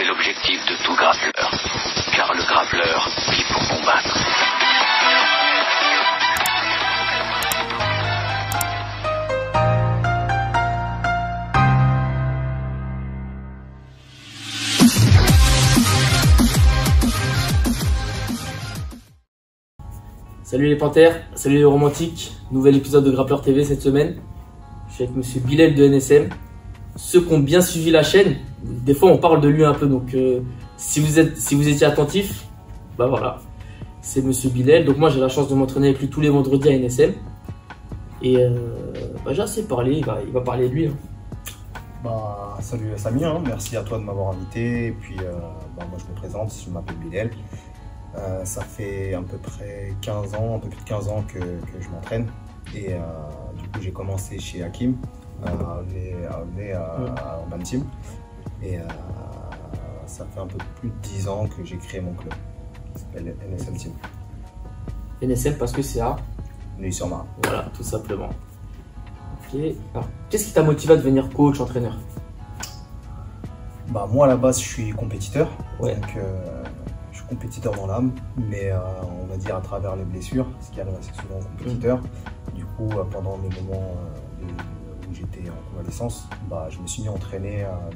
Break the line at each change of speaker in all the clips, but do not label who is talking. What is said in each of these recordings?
c'est l'objectif de tout grappleur. Car le grappleur vit pour combattre.
Salut les panthères, salut les romantiques, nouvel épisode de Grappleur TV cette semaine. Je suis avec monsieur Bilal de NSM. Ceux qui ont bien suivi la chaîne, des fois on parle de lui un peu, donc si vous étiez attentif, bah voilà, c'est monsieur Bilal. Donc moi j'ai la chance de m'entraîner avec lui tous les vendredis à NSM. Et j'ai assez parlé, il va parler de lui.
Salut Samy, merci à toi de m'avoir invité. Et puis moi je me présente, je m'appelle Bilal. Ça fait à peu près 15 ans, un peu plus de 15 ans que je m'entraîne. Et du coup, j'ai commencé chez Hakim, en Urban Team. Et ça fait un peu plus de 10 ans que j'ai créé mon club. Ça s'appelle NSM Team.
NSM parce que c'est à
Neuilly-sur-Marne.
Voilà, tout simplement. Ok. Alors, qu'est-ce qui t'a motivé à devenir coach, entraîneur?
Moi, à la base, je suis compétiteur.
Ouais.
Donc, je suis compétiteur dans l'âme, mais on va dire à travers les blessures, ce qui arrive assez souvent aux compétiteurs. Du coup, pendant mes moments où j'étais en convalescence, je me suis mis à entraîner en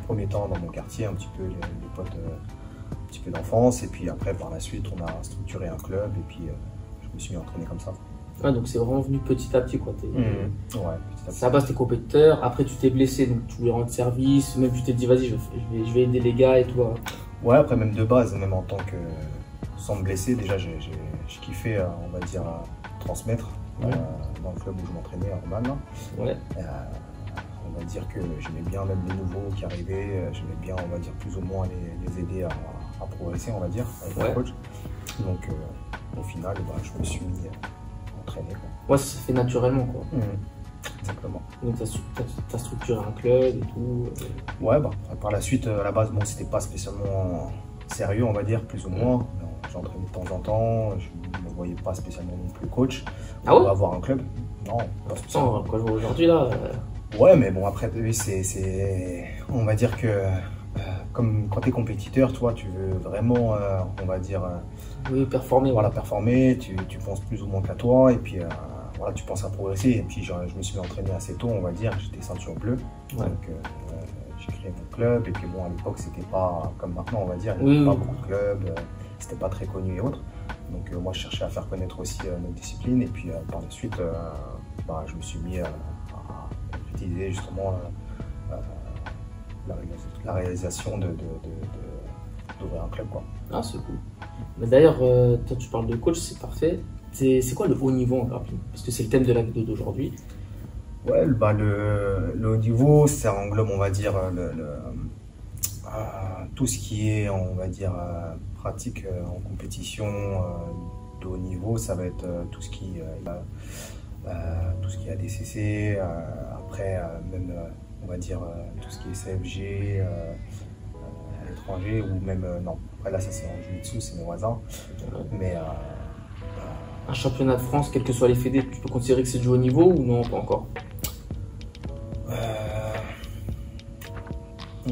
premier temps dans mon quartier, un petit peu les potes un petit peu d'enfance, et puis après par la suite on a structuré un club et puis je me suis mis à entraîner comme ça.
Ouais, donc c'est vraiment venu petit à petit quoi.
Ouais, petit à petit.
À la base t'es compétiteur, après tu t'es blessé, donc tu voulais rendre service, même tu t'es dit vas-y je vais aider les gars et tout.
Ouais, après même de base, même en tant que sans me blesser, déjà j'ai kiffé, on va dire, transmettre dans le club où je m'entraînais à Roman.
Ouais.
On va dire que j'aimais bien même les nouveaux qui arrivaient, j'aimais bien, on va dire, plus ou moins les aider à progresser, on va dire, avec le coach. Donc au final, je me suis mis à entraîner.
Ouais, ça se fait naturellement quoi.
Exactement.
Donc t'as structuré un club et tout.
Ouais, par la suite, à la base, c'était pas spécialement sérieux, on va dire, plus ou moins. J'entraînais de temps en temps, je ne me voyais pas spécialement non plus coach.
Ah ouais?
Avoir un club. Non, pas spécialement.
Quand je vois aujourd'hui là.
Ouais, mais bon, après, on va dire que comme quand tu es compétiteur, toi, tu veux vraiment, on va dire,
oui, performer.
Voilà, performer, tu penses plus ou moins qu'à toi, et puis voilà, tu penses à progresser. Et puis je me suis entraîné assez tôt, on va dire, j'étais ceinture bleue.
Ouais.
Donc j'ai créé mon club, et puis bon, à l'époque, c'était pas comme maintenant, on va dire, il n'y avait pas beaucoup de clubs, c'était pas très connu et autres. Donc moi, je cherchais à faire connaître aussi notre discipline, et puis par la suite, je me suis mis à utiliser justement la réalisation d'ouvrir un club, quoi.
Ah, c'est cool. Mais d'ailleurs, toi tu parles de coach, c'est parfait. C'est quoi le haut niveau en grappling? Parce que c'est le thème de la vidéo d'aujourd'hui.
Ouais, le haut niveau, ça englobe, on va dire, tout ce qui est, on va dire, pratique en compétition de haut niveau. Ça va être tout ce qui est ADCC, après même, on va dire, tout ce qui est CFG, à l'étranger, ou même, non, après là ça c'est en jiu-jitsu, c'est Newaza, mais
un championnat de France, quels que soient les fédés, tu peux considérer que c'est du haut niveau ou non, pas encore?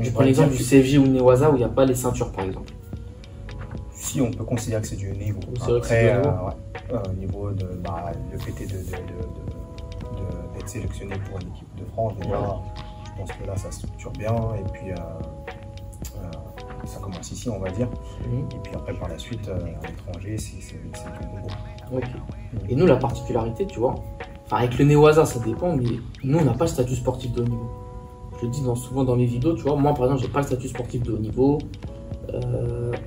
Je prends l'exemple du CFG ou Newaza où il n'y a pas les ceintures par exemple.
Si, on peut considérer que c'est du haut niveau.
Après,
au niveau de le fait d'être sélectionné pour une équipe de France, déjà, je pense que là ça structure bien, et puis ça commence ici, on va dire. Et puis après, par la suite, à l'étranger, c'est du niveau.
Ok. Et nous, la particularité, tu vois, avec le Newaza, ça dépend, mais nous, on n'a pas le statut sportif de haut niveau. Je le dis souvent dans mes vidéos, tu vois, moi par exemple, j'ai pas le statut sportif de haut niveau.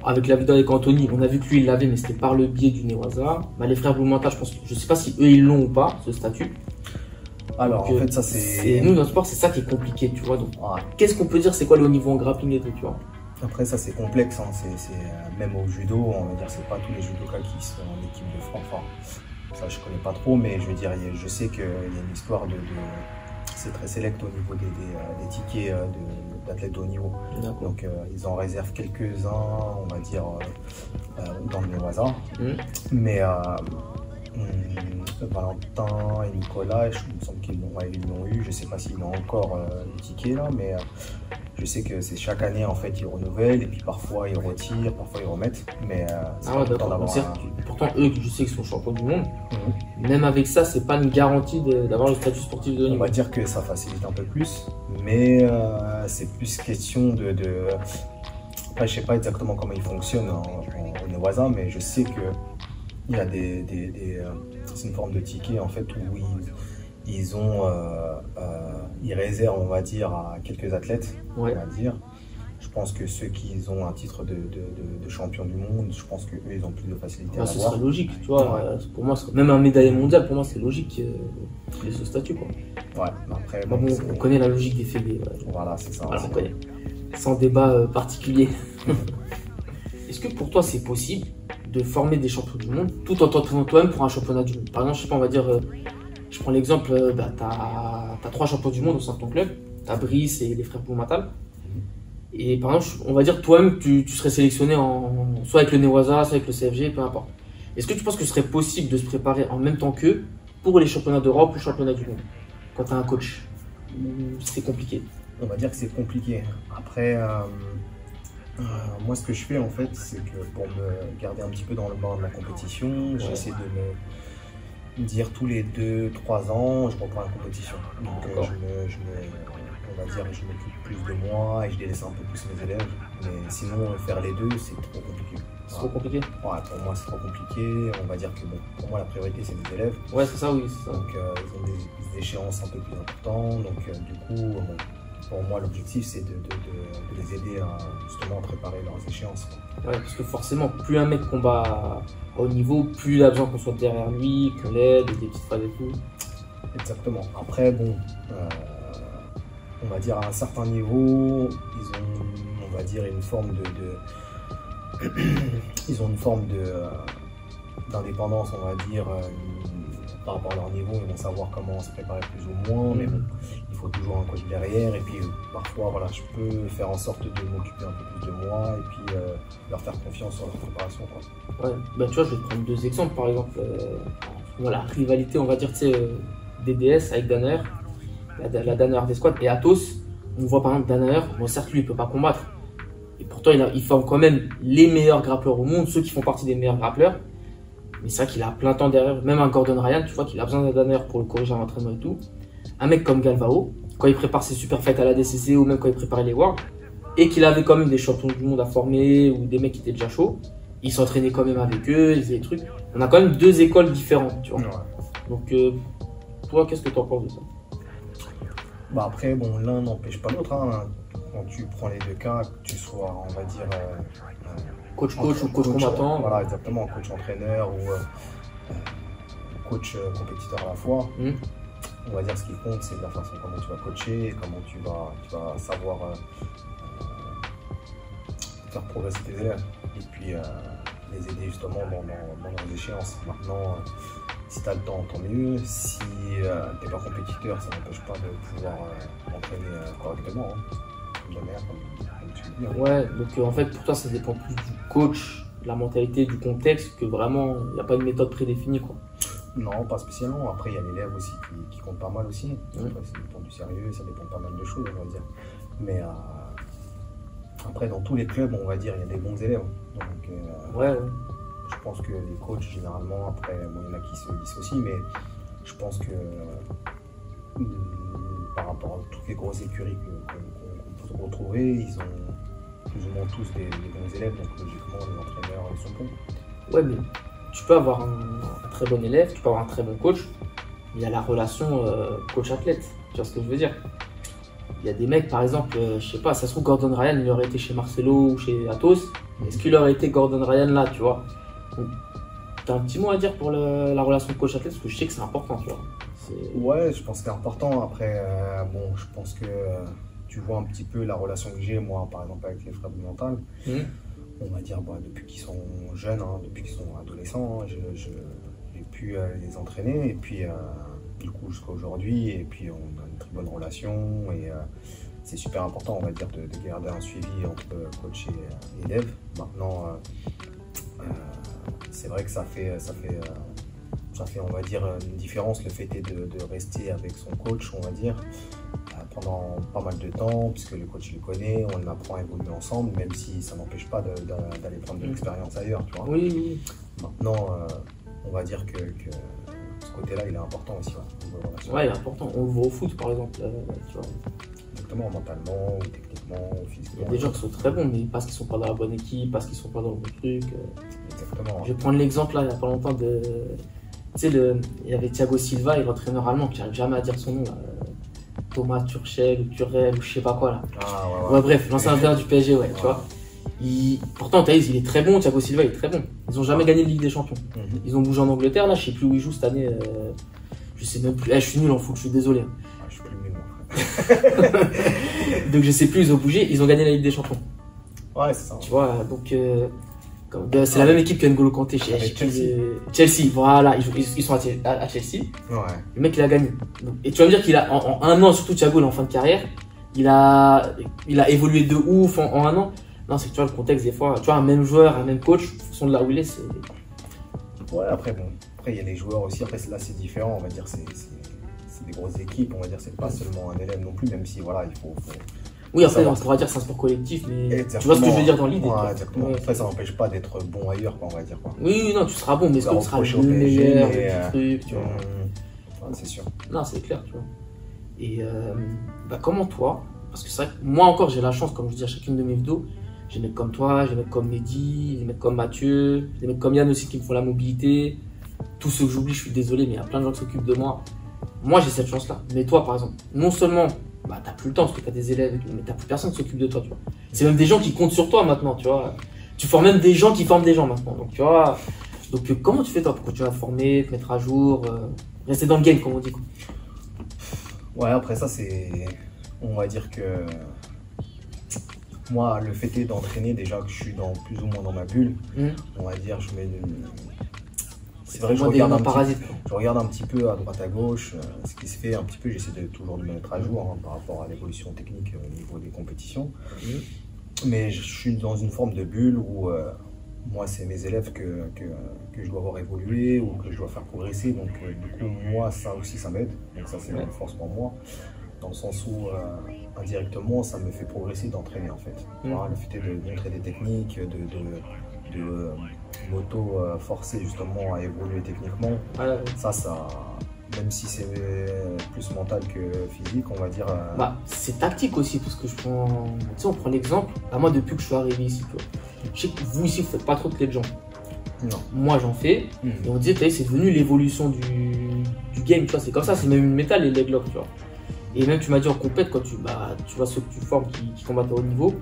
Avec la vidéo avec Anthony, on a vu que lui il l'avait, mais c'était par le biais du Newaza. Les frères Bloumata, je sais pas si eux ils l'ont ou pas, ce statut.
Alors donc, en fait, ça c'est.
Nous, dans le sport, c'est ça qui est compliqué, tu vois. Donc, qu'est-ce qu'on peut dire, c'est quoi le haut niveau en grappling et tout, tu vois?
Après, ça c'est complexe, même au judo, on va dire, c'est pas tous les judokas qui sont en équipe de France. Enfin, ça je connais pas trop, mais je veux dire, je sais qu'il y a une histoire c'est très select au niveau des tickets d'athlètes de haut niveau. Donc ils en réservent quelques-uns, on va dire, dans le Newaza. Mais Valentin et Nicolas, il me semble qu'ils l'ont eu. Je ne sais pas s'ils ont encore le ticket là, mais Je sais que c'est chaque année, en fait, ils renouvellent et puis parfois ils retirent, parfois ils remettent. Mais c'est pas tout le temps d'avoir
Pourtant, eux, je sais qu'ils sont champions du monde. Même avec ça, c'est pas une garantie d'avoir le statut sportif de haut
On
niveau.
va dire que ça facilite un peu plus, mais c'est plus question de... Après, je sais pas exactement comment ils fonctionnent en Newaza, mais je sais que il y a c'est une forme de ticket en fait où ils réservent, on va dire, à quelques athlètes,
Ouais.
on va dire. Je pense que ceux qui ont un titre de champion du monde, je pense qu'eux, ils ont plus de facilité à
Ce
l'avoir.
serait logique, tu vois.
Ouais.
Pour moi, même un médaillé mondial, pour moi, c'est logique qu'il y ait ce statut, quoi.
Ouais, mais après,
Bon, on connaît la logique des fédés. Ouais.
Voilà, c'est ça.
Voilà, on connaît. Sans débat particulier. Est-ce que pour toi, c'est possible de former des champions du monde tout en t'entraînant toi-même pour un championnat du monde? Par exemple, je sais pas, on va dire, je prends l'exemple, t'as 3 champions du monde au sein de ton club. T'as Brice et les frères Boumatal. Et par exemple, on va dire toi-même, tu serais sélectionné soit avec le Newaza, soit avec le CFG, peu importe. Est-ce que tu penses que ce serait possible de se préparer en même temps qu'eux pour les championnats d'Europe ou les championnats du monde quand tu as un coach? C'est compliqué.
On va dire que c'est compliqué. Après, moi, ce que je fais en fait, c'est que pour me garder un petit peu dans le bain de la compétition, j'essaie de me dire tous les 2-3 ans, je reprends la compétition. Donc, on va dire, je m'occupe plus de moi et je délaisse un peu plus mes élèves. Mais sinon, faire les deux, c'est trop compliqué.
C'est trop compliqué?
Ouais, pour moi, c'est trop compliqué. On va dire que pour moi, la priorité, c'est mes élèves.
Ouais, c'est ça, oui, c'est ça.
Donc, ils ont des échéances un peu plus importantes. Donc, du coup, pour moi, l'objectif, c'est de les aider à justement à préparer leurs échéances.
Ouais, parce que forcément, plus un mec combat à haut niveau, plus il a besoin qu'on soit derrière lui, qu'on l'aide, des petites phrases et tout.
Exactement. Après, bon, on va dire à un certain niveau, ils ont, on va dire, une forme ils ont une forme d'indépendance, on va dire, par rapport à leur niveau. Ils vont savoir comment se préparer plus ou moins, mais bon, il faut toujours un coach derrière. Et puis parfois, voilà, je peux faire en sorte de m'occuper un peu plus de moi et puis leur faire confiance sur leur préparation, quoi.
Ouais, bah tu vois, je vais te prendre 2 exemples. Par exemple, la rivalité, on va dire, tu sais, DDS avec Danaher, la Danaher des squads, et Athos. On voit par exemple Danaher, bon, certes, lui, il peut pas combattre. Et pourtant, il forme quand même les meilleurs grappleurs au monde, ceux qui font partie des meilleurs grappleurs. Mais c'est vrai qu'il a plein de temps derrière. Même un Gordon Ryan, tu vois qu'il a besoin d'un Danaher pour le corriger à l'entraînement et tout. Un mec comme Galvao, quand il prépare ses super fights à la DCC ou même quand il préparait les Worlds, et qu'il avait quand même des champions du monde à former ou des mecs qui étaient déjà chauds, il s'entraînait quand même avec eux, il faisait des trucs. On a quand même 2 écoles différentes, tu vois.
Ouais.
Donc, toi, qu'est-ce que tu en penses de ça?
Bah après, bon, l'un n'empêche pas l'autre, hein. Quand tu prends les 2 cas, que tu sois, on va dire,
Coach ou coach combattant.
Voilà, exactement, coach-entraîneur ou coach compétiteur à la fois. On va dire ce qui compte, c'est la façon comment tu vas coacher, comment tu vas savoir faire progresser tes élèves et puis les aider justement dans leurs échéances. Maintenant, si tu as le temps, tant mieux. Si tu n'es pas compétiteur, ça n'empêche pas de pouvoir entraîner correctement. Hein. Comme tu le dis. Hein.
Ouais, donc en fait, pour toi, ça dépend plus du coach, de la mentalité, du contexte, que vraiment, il n'y a pas de méthode prédéfinie, quoi.
Non, pas spécialement. Après, il y a l'élève aussi qui compte pas mal aussi. Après, ça dépend du sérieux, ça dépend de pas mal de choses, on va dire. Mais après, dans tous les clubs, on va dire, il y a des bons élèves. Donc,
ouais.
Je pense que les coachs, généralement, après, bon, il y en a qui se dissocient, mais je pense que par rapport à toutes les grosses écuries qu'on peut retrouver, ils ont plus ou moins tous des bons élèves, donc logiquement, les entraîneurs, ils sont bons.
Ouais, mais tu peux avoir un très bon élève, tu peux avoir un très bon coach, mais il y a la relation coach-athlète, tu vois ce que je veux dire? Il y a des mecs, par exemple, je sais pas, ça se trouve Gordon Ryan, il aurait été chez Marcelo ou chez Athos, est-ce qu'il aurait été Gordon Ryan là, tu vois? T'as un petit mot à dire pour la relation coach-athlète, parce que je sais que c'est important, tu vois.
Ouais, je pense que c'est important. Après, bon, je pense que tu vois un petit peu la relation que j'ai, moi, par exemple, avec les frères Boumatal. On va dire, bah, depuis qu'ils sont jeunes, hein, depuis qu'ils sont adolescents, hein, j'ai pu les entraîner. Et puis, du coup, jusqu'à aujourd'hui, et puis on a une très bonne relation. Et c'est super important, on va dire, de garder un suivi entre coach et élève. Maintenant, c'est vrai que ça fait ça fait, on va dire, une différence. Le fait est de rester avec son coach, on va dire, pendant pas mal de temps, puisque le coach le connaît, on apprend à évoluer ensemble, même si ça n'empêche pas d'aller prendre de l'expérience ailleurs, tu vois.
Oui, oui.
Maintenant, on va dire que ce côté-là, il est important aussi.
Ouais, il est important. On le voit au foot, par exemple. Tu vois.
Exactement, mentalement, ou techniquement, ou physiquement.
Il y a des gens qui sont très bons, mais parce qu'ils sont pas dans la bonne équipe, parce qu'ils sont pas dans le bon truc.
Exactement.
Je vais prendre l'exemple là, il n'y a pas longtemps de. Tu sais, il y avait Thiago Silva et l'entraîneur allemand qui n'arrive jamais à dire son nom. Là. Thomas Tuchel ou Turel ou je sais pas quoi là.
Ah, ouais.
Ouais, bref, l'ancien entraîneur du PSG, ouais, tu vois. Pourtant, Thaïs, il est très bon, Thiago Silva, il est très bon. Ils ont jamais gagné de Ligue des Champions. Ils ont bougé en Angleterre, là, je sais plus où ils jouent cette année. Je sais même plus. Je suis nul en foot, je suis désolé.
Je suis plus nul, moi.
Donc je sais plus, ils ont bougé, ils ont gagné la Ligue des Champions.
Ouais, c'est ça.
Tu vois, donc c'est la même équipe que N'Golo Kanté chez Chelsea. Voilà, ils sont à Chelsea.
Ouais.
Le mec, il a gagné. Donc, et tu vas me dire qu'il a, en un an, surtout Thiago, il est en fin de carrière, il a évolué de ouf en un an. Non, c'est que tu vois, le contexte, des fois, tu vois, un même joueur, un même coach, en fonction de là où il est, c'est.
Ouais, après, il y a les joueurs aussi. Après, là, c'est différent, on va dire, c'est des grosses équipes, on va dire, c'est pas seulement un élève non plus, même si, voilà, il faut.
Oui, après, on pourra dire que c'est un sport collectif, mais
exactement.
Tu vois ce que je veux dire dans l'idée.
Ouais, exactement. Après, ça n'empêche pas d'être bon ailleurs, quoi, on va dire. Quoi.
Oui, non, tu seras bon, mais est-ce que tu seras le meilleur du truc, tu vois.
Ouais, c'est sûr.
Non, c'est clair, tu vois. Et comment toi, parce que c'est vrai que moi encore, j'ai la chance, comme je dis à chacune de mes vidéos, j'ai des mecs comme toi, j'ai des mecs comme Mehdi, des mecs comme Mathieu, des mecs comme Yann aussi qui me font la mobilité. Tous ceux que j'oublie, je suis désolé, mais il y a plein de gens qui s'occupent de moi. Moi, j'ai cette chance-là. Mais toi, par exemple, non seulement t'as plus le temps parce que t'as des élèves et tout, mais t'as plus personne qui s'occupe de toi, tu vois. C'est même des gens qui comptent sur toi maintenant, tu vois. Tu formes même des gens qui forment des gens maintenant, donc tu vois. Donc comment tu fais toi pour continuer à te former, te mettre à jour, rester dans le game, comme on dit, quoi.
Ouais, après ça, on va dire que moi, le fait est d'entraîner, déjà que je suis plus ou moins dans ma bulle, on va dire, c'est vrai que je regarde un petit peu à droite à gauche ce qui se fait un petit peu, j'essaie toujours de me mettre à jour par rapport à l'évolution technique au niveau des compétitions. Mais je suis dans une forme de bulle où moi c'est mes élèves que je dois voir évoluer ou que je dois faire progresser, donc du coup moi ça aussi ça m'aide, donc ça c'est une force pour moi. Dans le sens où indirectement ça me fait progresser d'entraîner en fait. Voilà, le fait de montrer des techniques, de m'auto-forcer justement à évoluer techniquement, ça, même si c'est plus mental que physique, on va dire.
C'est tactique aussi, parce que tu sais, on prend l'exemple, moi depuis que je suis arrivé ici, tu vois. Je sais que vous ici, vous faites pas trop de clés de jambes.
Non.
Moi j'en fais, et on disait, c'est devenu l'évolution du game, tu vois, c'est comme ça, c'est même une métal les leg locks, tu vois. Et même tu m'as dit en compète, quand tu vois ceux que tu formes qui combattent à haut niveau,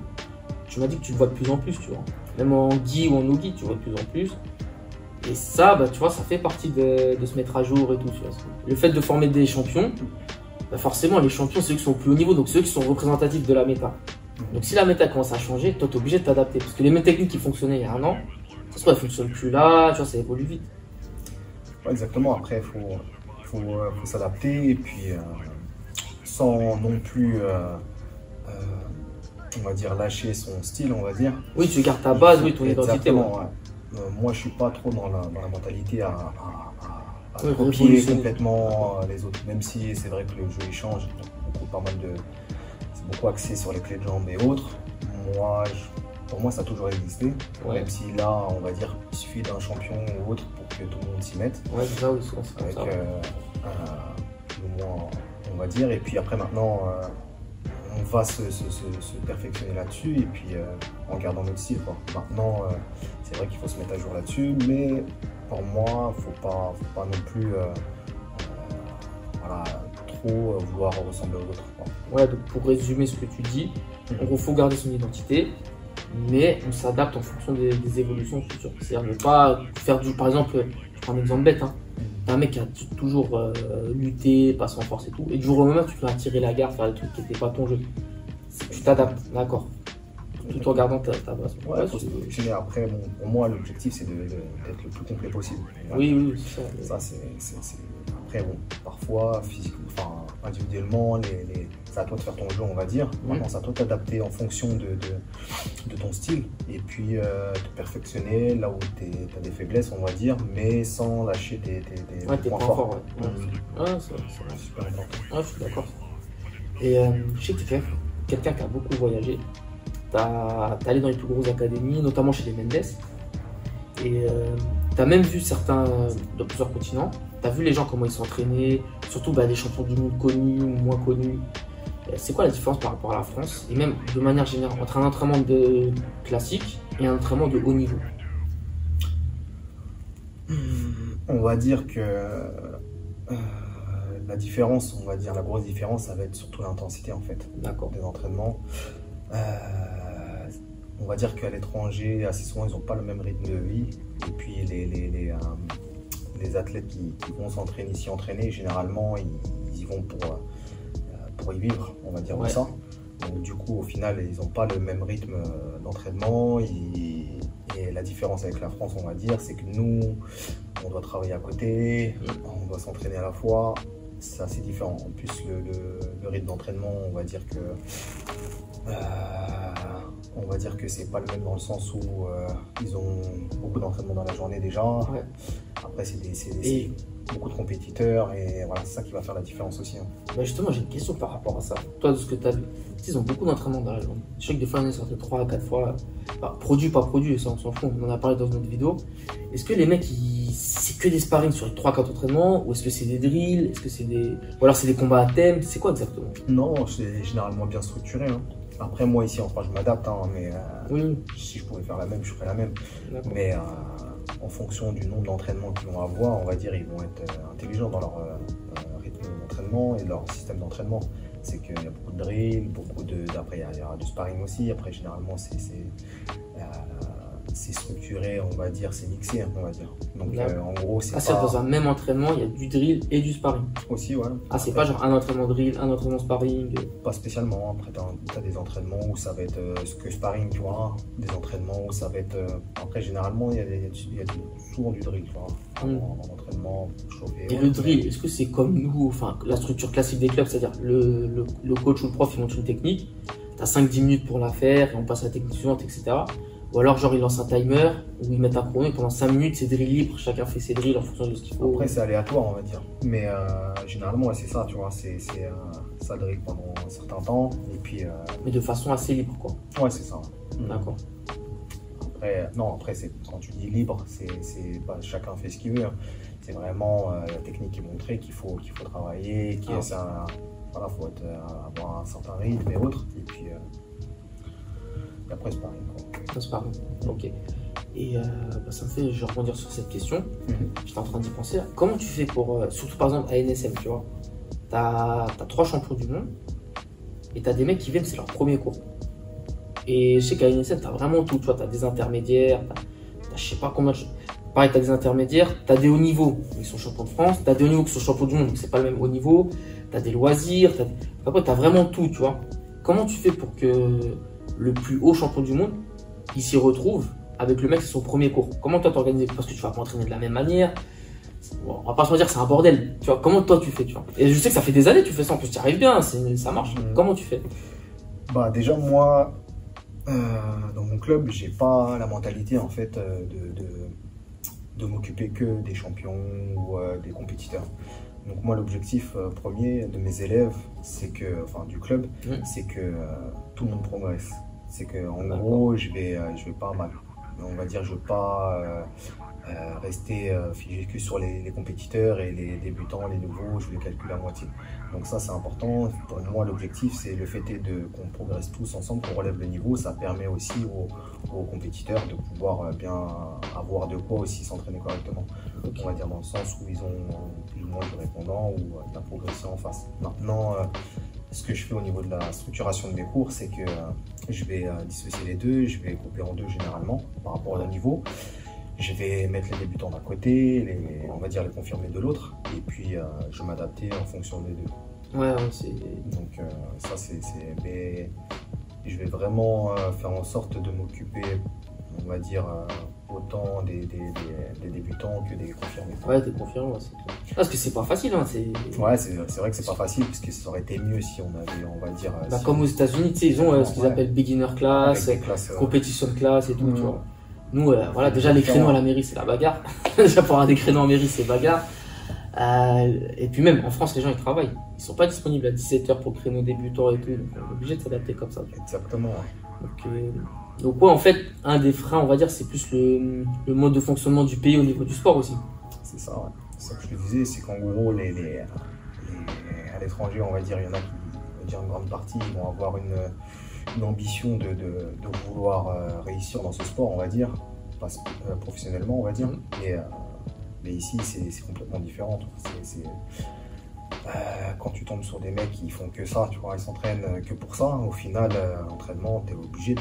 tu m'as dit que tu le vois de plus en plus, tu vois. Même en gi ou en no-gi, tu vois de plus en plus. Et ça, tu vois, ça fait partie de se mettre à jour et tout, tu vois. Le fait de former des champions, forcément, les champions, c'est ceux qui sont au plus haut niveau, donc ceux qui sont représentatifs de la méta. Donc si la méta commence à changer, toi, tu es obligé de t'adapter. Parce que les mêmes techniques qui fonctionnaient il y a un an, ça se trouve, elles ne fonctionnent plus là, tu vois, ça évolue vite.
Ouais, exactement, après, il faut s'adapter, et puis sans non plus... on va dire lâcher son style, on va dire.
Oui, tu gardes ta base, oui, ton identité.
Ouais. Moi, je suis pas trop dans la mentalité à copier complètement les autres, même si c'est vrai que le jeu il change, c'est beaucoup axé sur les clés de jambes et autres. Pour moi, ça a toujours existé, même si là, on va dire, il suffit d'un champion ou autre pour que tout le monde s'y mette.
Ouais, c'est ça, oui, c'est
avec plus ou moins, on va dire, et puis après maintenant. On va se perfectionner là-dessus et puis en gardant notre style, quoi. Maintenant, c'est vrai qu'il faut se mettre à jour là-dessus, mais pour moi, faut pas non plus trop vouloir ressembler aux autres, quoi.
Ouais, donc pour résumer ce que tu dis, il faut garder son identité, mais on s'adapte en fonction des évolutions futures. C'est-à-dire ne pas faire par exemple, je prends un exemple bête, un mec qui a toujours lutté, passé en force et tout, et du jour au lendemain, tu peux tirer la garde, faire des trucs qui n'étaient pas ton jeu. Tu t'adaptes, d'accord. Tout en gardant ta base.
Ouais, faut se positionner. Après, pour moi, l'objectif, c'est d'être le plus complet possible.
Oui, c'est ça.
Ça, Après, bon, parfois, physiquement, enfin, individuellement, c'est à toi de faire ton jeu, on va dire. Maintenant, c'est à toi de t'adapter en fonction de ton style et puis de perfectionner là où tu as des faiblesses, on va dire, mais sans lâcher tes points forts.
C'est
super important.
Je suis d'accord. Et je sais que tu es quelqu'un qui a beaucoup voyagé. Tu es allé dans les plus grosses académies, notamment chez les Mendes. Et tu as même vu certains de plusieurs continents. Tu as vu les gens comment ils s'entraînaient, surtout des champions du monde connus ou moins connus. C'est quoi la différence par rapport à la France et même de manière générale entre un entraînement classique et un entraînement de haut niveau?
On va dire que la différence, on va dire la grosse différence, ça va être surtout l'intensité en fait des entraînements. On va dire qu'à l'étranger, assez souvent, ils n'ont pas le même rythme de vie. Et puis les athlètes qui vont s'entraîner ici, généralement, ils y vont pour y vivre, on va dire comme ça. Donc du coup, au final, ils n'ont pas le même rythme d'entraînement. Et la différence avec la France, on va dire, c'est que nous, on doit travailler à côté, on doit s'entraîner à la fois. C'est assez différent. En plus, le rythme d'entraînement, on va dire que c'est pas le même dans le sens où ils ont beaucoup d'entraînement dans la journée déjà. Après, c'est beaucoup de compétiteurs et voilà, c'est ça qui va faire la différence aussi.
Justement, j'ai une question par rapport à ça. Toi, de ce que tu as vu, ils ont beaucoup d'entraînement dans la journée. Je sais que des fois, on est sorti 3 à 4 fois, produit, pas produit, ça on s'en fout, on en a parlé dans notre vidéo. Est-ce que les mecs, c'est que des sparring sur les 3-4 entraînements ou est-ce que c'est des drills, ou alors c'est des combats à thème? C'est quoi exactement?
Non, c'est généralement bien structuré. Après, moi ici en France, je m'adapte, mais si je pouvais faire la même, je ferais la même. Mais en fonction du nombre d'entraînements qu'ils vont avoir, on va dire, ils vont être intelligents dans leur rythme d'entraînement et leur système d'entraînement. C'est qu'il y a beaucoup de drills, après il y aura du sparring aussi. Après, généralement, c'est structuré, on va dire, c'est mixé, on va dire. Donc en gros, c'est
pas... dans un même entraînement, il y a du drill et du sparring.
Aussi, ouais.
C'est pas genre un entraînement drill, un entraînement sparring.
Pas spécialement. Après, t'as des entraînements où ça va être que sparring, tu vois. Des entraînements où ça va être. Après, généralement, il y a souvent du drill, tu vois. En entraînement, chauffer.
Et le drill, est-ce que c'est comme nous, enfin, la structure classique des clubs, c'est-à-dire le coach ou le prof, il montre une technique, t'as 5-10 minutes pour la faire et on passe à la technique suivante, etc. Ou alors, genre, ils lancent un timer où ils mettent un chrono et pendant 5 minutes, c'est drill libre. Chacun fait ses drills en fonction de ce qu'il faut.
Après, c'est aléatoire, on va dire. Mais généralement, c'est ça, tu vois. Ça drill pendant un certain temps. Et puis,
mais de façon assez libre, quoi.
Ouais, c'est ça.
D'accord.
Après, quand tu dis libre, c'est pas chacun fait ce qu'il veut. C'est vraiment la technique qui est montrée qu'il faut travailler, faut avoir un certain rythme et autres. Et puis, après, c'est pareil.
C'est pareil. Ok. Et ça me fait, je vais rebondir sur cette question. J'étais en train d'y penser. Là. Comment tu fais pour, surtout par exemple à NSM, tu vois, t'as 3 champions du monde et t'as des mecs qui viennent, c'est leur premier cours. Et je sais qu'à NSM, t'as vraiment tout. Tu vois, t'as des intermédiaires, t'as je sais pas combien de choses. Pareil, t'as des intermédiaires, t'as des hauts niveaux, ils sont champions de France, t'as des hauts niveaux qui sont champions du monde, donc c'est pas le même haut niveau. T'as des loisirs, après t'as vraiment tout, tu vois. Comment tu fais pour que le plus haut champion du monde, il s'y retrouve avec le mec, c'est son premier cours? Comment toi t'organises? Parce que tu vas pas entraîner de la même manière. Bon, on va pas se dire, c'est un bordel. Tu vois, comment toi tu fais, tu vois? Et je sais que ça fait des années que tu fais ça, en plus tu arrives bien, ça marche. Comment tu fais?
Déjà moi, dans mon club, j'ai pas la mentalité en fait de m'occuper que des champions ou des compétiteurs. Donc moi, l'objectif premier de mes élèves, du club, c'est que tout le monde progresse. C'est que en gros, je vais pas mal. On va dire, je vais pas rester figé que sur les compétiteurs et les débutants, les nouveaux, je vais les calculer à moitié. Donc ça, c'est important. Pour moi, l'objectif, c'est le fait qu'on progresse tous ensemble, qu'on relève le niveau. Ça permet aussi aux compétiteurs de pouvoir bien avoir de quoi aussi s'entraîner correctement. On va dire dans le sens où ils ont plus ou moins de répondants ou de la progression en face. Maintenant, ce que je fais au niveau de la structuration de mes cours, c'est que je vais dissocier les deux, je vais couper en deux généralement par rapport au niveau. Je vais mettre les débutants d'un côté, on va dire les confirmés de l'autre, et puis je vais m'adapter en fonction des deux. Donc mais je vais vraiment faire en sorte de m'occuper, on va dire, autant des débutants que des confirmés.
Ouais, des confirmés, ouais, c'est clair. Parce que c'est pas facile, hein.
Ouais, c'est vrai que c'est pas facile, parce que ça aurait été mieux si on avait, on va dire...
Bah,
si
comme aux États-Unis, tu sais, ils ont ce qu'ils appellent beginner class,
avec des classes,
competition class et tout, tu vois. Nous, voilà, déjà les créneaux à la mairie, c'est la bagarre. Déjà pour avoir des créneaux en mairie, c'est bagarre. Et puis même, en France, les gens, ils travaillent. Ils sont pas disponibles à 17h pour le créneau débutant et tout. Donc, on est obligé de s'adapter comme ça.
Exactement.
Donc ouais, en fait, un des freins, on va dire, c'est plus le mode de fonctionnement du pays au niveau du sport aussi.
C'est ça, ouais. C'est ça que je te disais, c'est qu'en gros, à l'étranger, on va dire, il y en a qui, on va dire une grande partie, ils vont avoir une ambition de vouloir réussir dans ce sport, on va dire, professionnellement, on va dire. Mais ici, c'est complètement différent. Quand tu tombes sur des mecs qui font que ça, tu vois, ils s'entraînent que pour ça, au final, l'entraînement, tu es obligé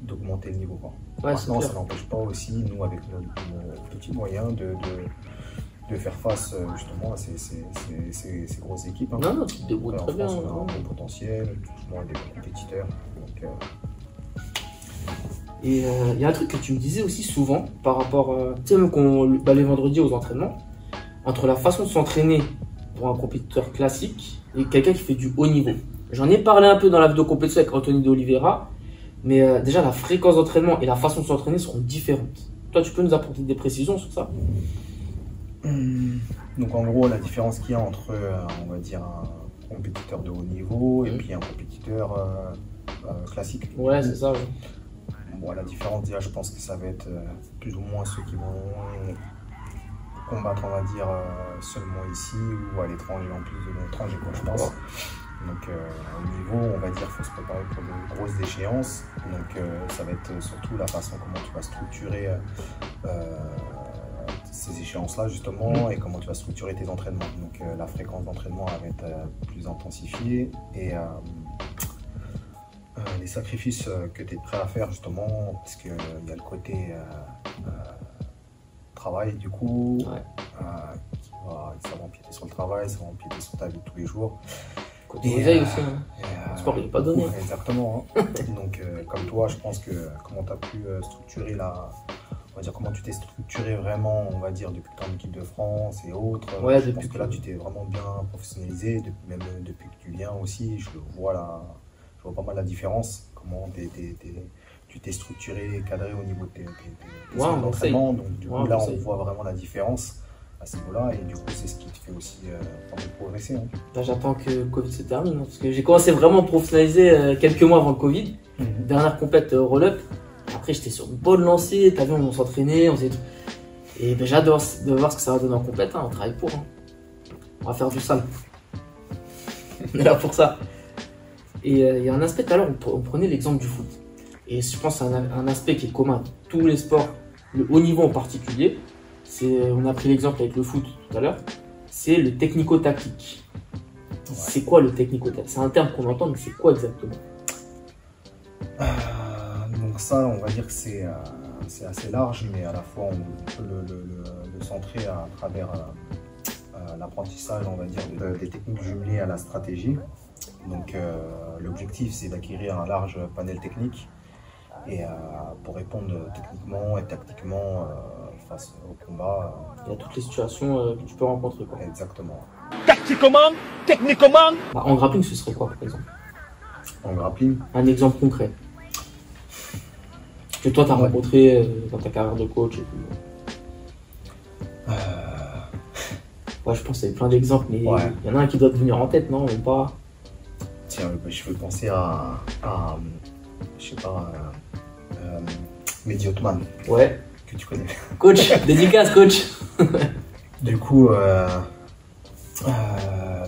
d'augmenter le niveau, quoi.
Ouais,
maintenant, ça n'empêche pas aussi, nous, avec nos petits moyens, de faire face justement à ces grosses équipes. Hein.
Non, tu te débrouilles très bien.
On a un bon potentiel, tout le monde est des bons compétiteurs.
Et il y a un truc que tu me disais aussi souvent par rapport, tu sais, même les vendredis aux entraînements, entre la façon de s'entraîner pour un compétiteur classique et quelqu'un qui fait du haut niveau. J'en ai parlé un peu dans la vidéo compétition avec Anthony de Oliveira, mais déjà la fréquence d'entraînement et la façon de s'entraîner seront différentes. Toi, tu peux nous apporter des précisions sur ça?
Donc en gros, la différence qu'il y a entre, on va dire, un compétiteur de haut niveau et puis un compétiteur classique.
Ouais, c'est ça. Ouais.
Bon, la différence, déjà, je pense que ça va être plus ou moins ceux qui vont combattre, on va dire, seulement ici ou à l'étranger, en plus de l'étranger, quoi, je pense. Donc au niveau, on va dire, il faut se préparer pour de grosses échéances. Donc ça va être surtout la façon comment tu vas structurer ces échéances-là, justement, et comment tu vas structurer tes entraînements. Donc la fréquence d'entraînement va être plus intensifiée et les sacrifices que tu es prêt à faire, justement, parce qu'il y a le côté travail, du coup, ça va empiéter sur le travail, ça va empiéter sur ta vie de tous les jours.
Côté éveil aussi, hein. Le sport, il n'est pas donné.
Exactement. Hein. Donc, comme toi, je pense que comment tu as pu structurer on va dire comment tu t'es structuré vraiment, on va dire, depuis que tu es en équipe de France et autres.
Ouais,
je pense que là, tu t'es vraiment bien professionnalisé, même depuis que tu viens aussi, je vois pas mal la différence, comment tu t'es structuré, cadré au niveau de tes entraînements. Donc du coup, là, on voit vraiment la différence à ce niveau-là, et du coup, c'est ce qui te fait aussi progresser. Hein.
Là, j'attends que le Covid se termine, hein, parce que j'ai commencé vraiment à professionnaliser quelques mois avant le Covid. Dernière compète roll-up. Après, j'étais sur une bonne lancée, t'as vu, on s'entraînait, on faisait tout. Et ben, j'ai hâte de voir ce que ça va donner en compète, hein, on travaille pour. Hein. On va faire du sale. On est là pour ça. Et il y a un aspect, tout à l'heure, on prenait l'exemple du foot. Et je pense que c'est un aspect qui est commun à tous les sports, le haut niveau en particulier. On a pris l'exemple avec le foot tout à l'heure. C'est le technico-tactique. Ouais. C'est quoi le technico-tactique? C'est un terme qu'on entend, mais c'est quoi exactement?
Donc ça, on va dire que c'est assez large, mais à la fois on peut le centrer à travers l'apprentissage, on va dire, des techniques jumelées à la stratégie. Donc l'objectif, c'est d'acquérir un large panel technique et pour répondre techniquement et tactiquement face au combat.
Il y a toutes les situations que tu peux rencontrer, quoi.
Exactement.
Tactiquement, techniquement.
Bah, en grappling, ce serait quoi, par exemple?
En grappling? Un
exemple concret que toi, tu as rencontré dans ta carrière de coach et tout. Ouais, je pense qu'il y a plein d'exemples, mais il y en a un qui doit te venir en tête, non? Même pas.
Tiens, je veux penser à je sais pas, Mehdi Othman.
Ouais.
Que tu connais.
Coach, dédicace, coach.
Du coup,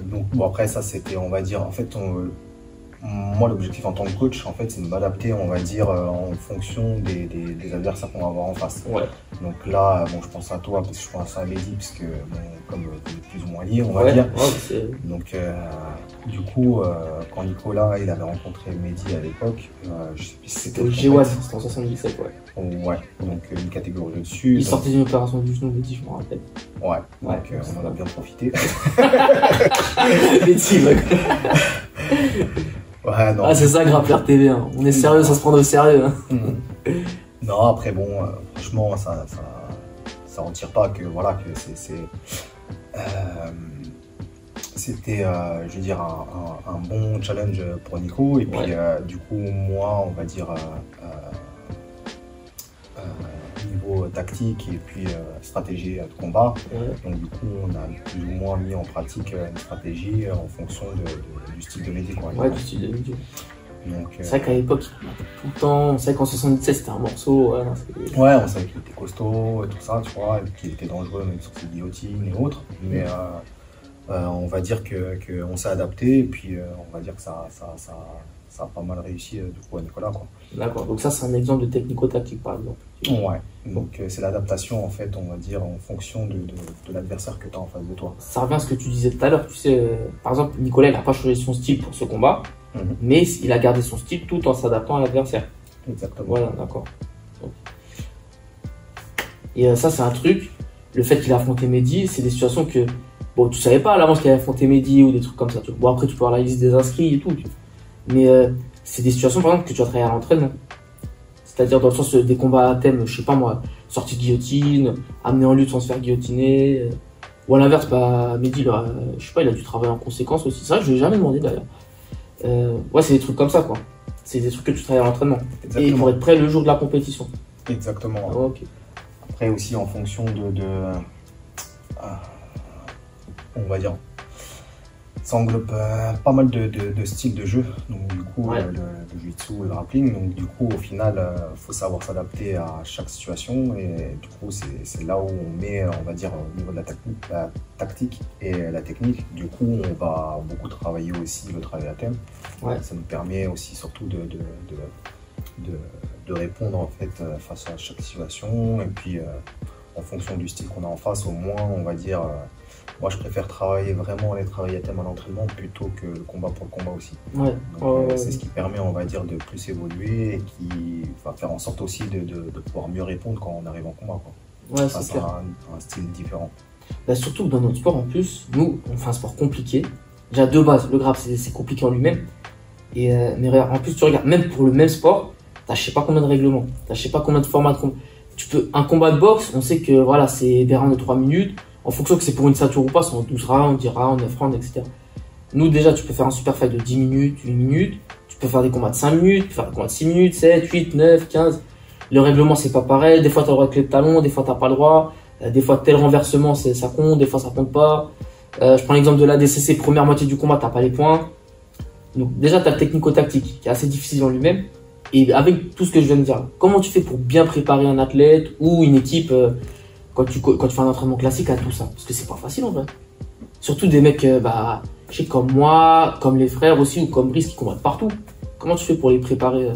donc bon, après ça, c'était, on va dire, en fait, moi, l'objectif en tant que coach, en fait, c'est de m'adapter, on va dire, en fonction des adversaires qu'on va avoir en face.
Ouais.
Donc là, bon, je pense à toi, parce que je pense à Mehdi, parce que, bon, comme plus ou moins lié, on va dire.
Ouais,
donc, du coup, quand Nicolas, il avait rencontré Mehdi à l'époque, je sais plus si
c'était au G1, c'était en 77, ouais.
Ouais, donc une catégorie au-dessus.
Il sortait d'une opération du genou, Mehdi, je me rappelle.
Ouais, donc on en a bien profité.
Mehdi,
ouais, non.
Ah, c'est ça, Grappler TV, hein. On est sérieux sans se prendre au sérieux. Hein.
Non, après, bon, franchement, ça retire pas que, voilà, que c'était, je veux dire, un bon challenge pour Nico. Et puis, du coup, moi, on va dire, niveau tactique et puis stratégie de combat. Donc, du coup, on a plus ou moins mis en pratique une stratégie en fonction du style de Mehdi, quoi.
Ouais, du style de Mehdi.
C'est
vrai qu'à l'époque, il battait tout le temps. On savait qu'en 77, c'était un morceau.
Ouais, on savait qu'il était costaud et tout ça, tu vois, et qu'il était dangereux même sur ses guillotines et autres. Mais on va dire qu'on s'est adapté et puis on va dire que ça a pas mal réussi du coup à Nicolas, quoi.
D'accord, donc ça c'est un exemple de technico-tactique par exemple.
Ouais, donc c'est l'adaptation en fait, on va dire, en fonction de l'adversaire que tu as en face de toi.
Ça revient à ce que tu disais tout à l'heure, tu sais, par exemple, Nicolas il n'a pas changé son style pour ce combat, mais il a gardé son style tout en s'adaptant à l'adversaire.
Exactement.
Voilà, d'accord. Et ça c'est un truc, le fait qu'il a affronté Mehdi, c'est des situations que, bon, tu savais pas à l'avance qu'il allait affronter Mehdi ou des trucs comme ça. Bon, après tu peux avoir la liste des inscrits et tout, mais c'est des situations par exemple que tu vas travailler à l'entraînement. C'est-à-dire dans le sens des combats à thème, je sais pas moi, sortie de guillotine, amener en lutte sans se faire guillotiner, ou à l'inverse, bah, Mehdi, je sais pas, il a dû travailler en conséquence aussi. C'est vrai que je lui ai jamais demandé d'ailleurs. Ouais, c'est des trucs comme ça, quoi. C'est des trucs que tu travailles à l'entraînement. Et pour être prêt le jour de la compétition.
Exactement.
Ah, ok.
Après aussi en fonction on va dire, ça englobe pas mal de styles de jeu, donc du coup le jiu-jitsu et le grappling, donc du coup au final faut savoir s'adapter à chaque situation et du coup c'est là où on met, on va dire, au niveau de la tactique et la technique. Du coup on va beaucoup travailler aussi le travail à thème. Ça nous permet aussi surtout de répondre en fait face à chaque situation et puis en fonction du style qu'on a en face, au moins on va dire, moi je préfère travailler à thème à l'entraînement plutôt que le combat pour le combat aussi. C'est ce qui permet, on va dire, de plus évoluer et qui va faire en sorte aussi de pouvoir mieux répondre quand on arrive en combat, quoi.
C'est
un style différent.
Bah, surtout que dans notre sport en plus, nous on fait un sport compliqué. Déjà de base, le grappling c'est compliqué en lui-même. Mais regarde, en plus tu regardes, même pour le même sport, t'as je sais pas combien de règlements, t'as je sais pas combien de formats de combat. Un combat de boxe, on sait que voilà, c'est des rounds de 3 minutes. En fonction que c'est pour une ceinture ou pas, c'est en 12 rounds, 10 rounds, 9 rounds, etc. Nous, déjà, tu peux faire un super fight de 10 minutes, 8 minutes. Tu peux faire des combats de 5 minutes, tu peux faire des combats de 6 minutes, 7, 8, 9, 15. Le règlement, c'est pas pareil. Des fois, tu as le droit de clé de talon, des fois, t'as pas le droit. Des fois, tel renversement, ça compte, des fois, ça compte pas. Je prends l'exemple de l'ADCC, première moitié du combat, t'as pas les points. Donc, déjà, tu as le technico-tactique qui est assez difficile en lui-même. Et avec tout ce que je viens de dire, comment tu fais pour bien préparer un athlète ou une équipe quand tu fais un entraînement classique à tout ça? Parce que c'est pas facile en vrai. Surtout des mecs, je sais, comme moi, comme les frères aussi, ou comme Brice qui combattent partout. Comment tu fais pour les préparer